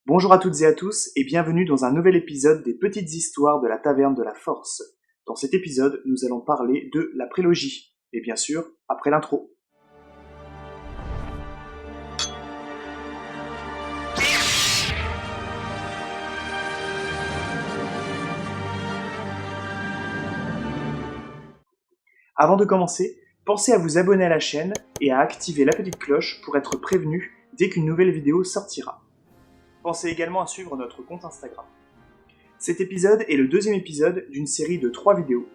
Bonjour à toutes et à tous et bienvenue dans un nouvel épisode des Petites Histoires de la Taverne de la Force. Dans cet épisode, nous allons parler de la prélogie, et bien sûr, après l'intro. Avant de commencer, pensez à vous abonner à la chaîne et à activer la petite cloche pour être prévenu dès qu'une nouvelle vidéo sortira. Pensez également à suivre notre compte Instagram. Cet épisode est le deuxième épisode d'une série de 3 vidéos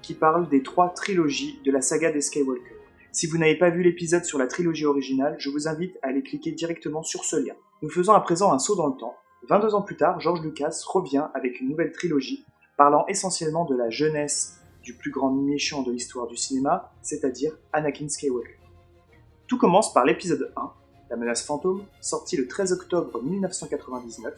qui parlent des 3 trilogies de la saga des Skywalker. Si vous n'avez pas vu l'épisode sur la trilogie originale, je vous invite à aller cliquer directement sur ce lien. Nous faisons à présent un saut dans le temps. 22 ans plus tard, George Lucas revient avec une nouvelle trilogie parlant essentiellement de la jeunesse du plus grand méchant de l'histoire du cinéma, c'est-à-dire Anakin Skywalker. Tout commence par l'épisode 1, La menace fantôme, sorti le 13 octobre 1999,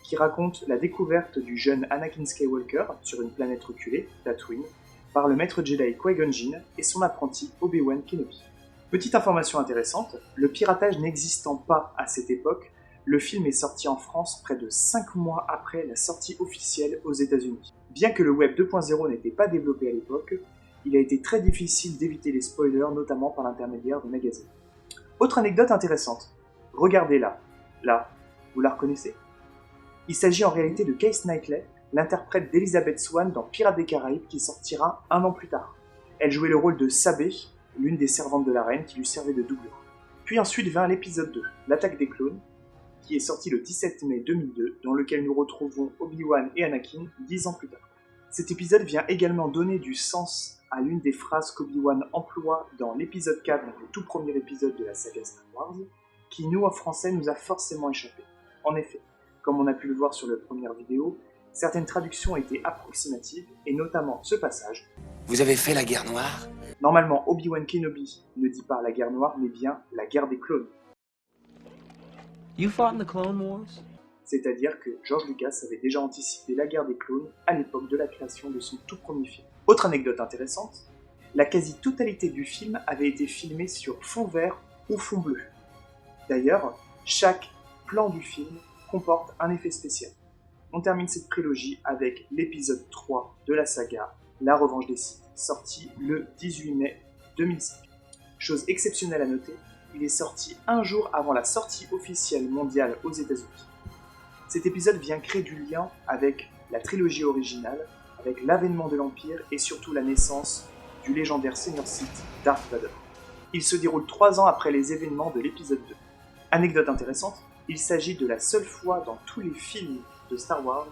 qui raconte la découverte du jeune Anakin Skywalker sur une planète reculée, Tatooine, par le maître Jedi Qui-Gon Jinn et son apprenti Obi-Wan Kenobi. Petite information intéressante, le piratage n'existant pas à cette époque, le film est sorti en France près de 5 mois après la sortie officielle aux États-Unis. Bien que le Web 2.0 n'était pas développé à l'époque, il a été très difficile d'éviter les spoilers, notamment par l'intermédiaire des magazines. Autre anecdote intéressante, regardez là, vous la reconnaissez ? Il s'agit en réalité de Keira Knightley, l'interprète d'Elizabeth Swann dans Pirates des Caraïbes qui sortira 1 an plus tard. Elle jouait le rôle de Sabé, l'une des servantes de la reine qui lui servait de doublure. Puis ensuite vint l'épisode 2, L'attaque des clones, qui est sorti le 17 mai 2002, dans lequel nous retrouvons Obi-Wan et Anakin 10 ans plus tard. Cet épisode vient également donner du sens à l'une des phrases qu'Obi-Wan emploie dans l'épisode 4, donc le tout premier épisode de la saga Star Wars, qui nous en français nous a forcément échappé. En effet, comme on a pu le voir sur la première vidéo, certaines traductions étaient approximatives, et notamment ce passage. Vous avez fait la guerre noire ? Normalement, Obi-Wan Kenobi ne dit pas la guerre noire, mais bien la guerre des clones. You fought in the Clone Wars? C'est-à-dire que George Lucas avait déjà anticipé la guerre des clones à l'époque de la création de son tout premier film. Autre anecdote intéressante, la quasi-totalité du film avait été filmée sur fond vert ou fond bleu. D'ailleurs, chaque plan du film comporte un effet spécial. On termine cette prélogie avec l'épisode 3 de la saga, La Revanche des Sith, sorti le 18 mai 2005. Chose exceptionnelle à noter, il est sorti un jour avant la sortie officielle mondiale aux États-Unis. Cet épisode vient créer du lien avec la trilogie originale, avec l'avènement de l'Empire et surtout la naissance du légendaire Seigneur Sith Darth Vader. Il se déroule 3 ans après les événements de l'épisode 2. Anecdote intéressante, il s'agit de la seule fois dans tous les films de Star Wars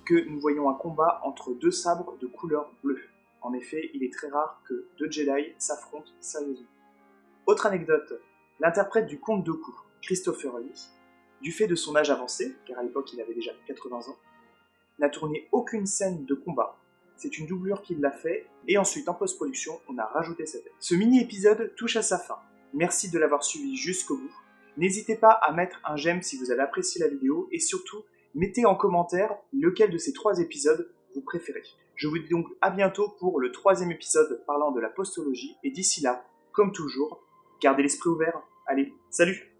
que nous voyons un combat entre 2 sabres de couleur bleue. En effet, il est très rare que 2 Jedi s'affrontent sérieusement. Autre anecdote, l'interprète du Comte Dooku, Christopher Lee, du fait de son âge avancé, car à l'époque il avait déjà 80 ans, n'a tourné aucune scène de combat. C'est une doublure qui l'a fait, et ensuite en post-production, on a rajouté sa tête. Ce mini-épisode touche à sa fin. Merci de l'avoir suivi jusqu'au bout. N'hésitez pas à mettre un j'aime si vous avez apprécié la vidéo, et surtout, mettez en commentaire lequel de ces 3 épisodes vous préférez. Je vous dis donc à bientôt pour le 3e épisode parlant de la postologie, et d'ici là, comme toujours, gardez l'esprit ouvert. Allez, salut!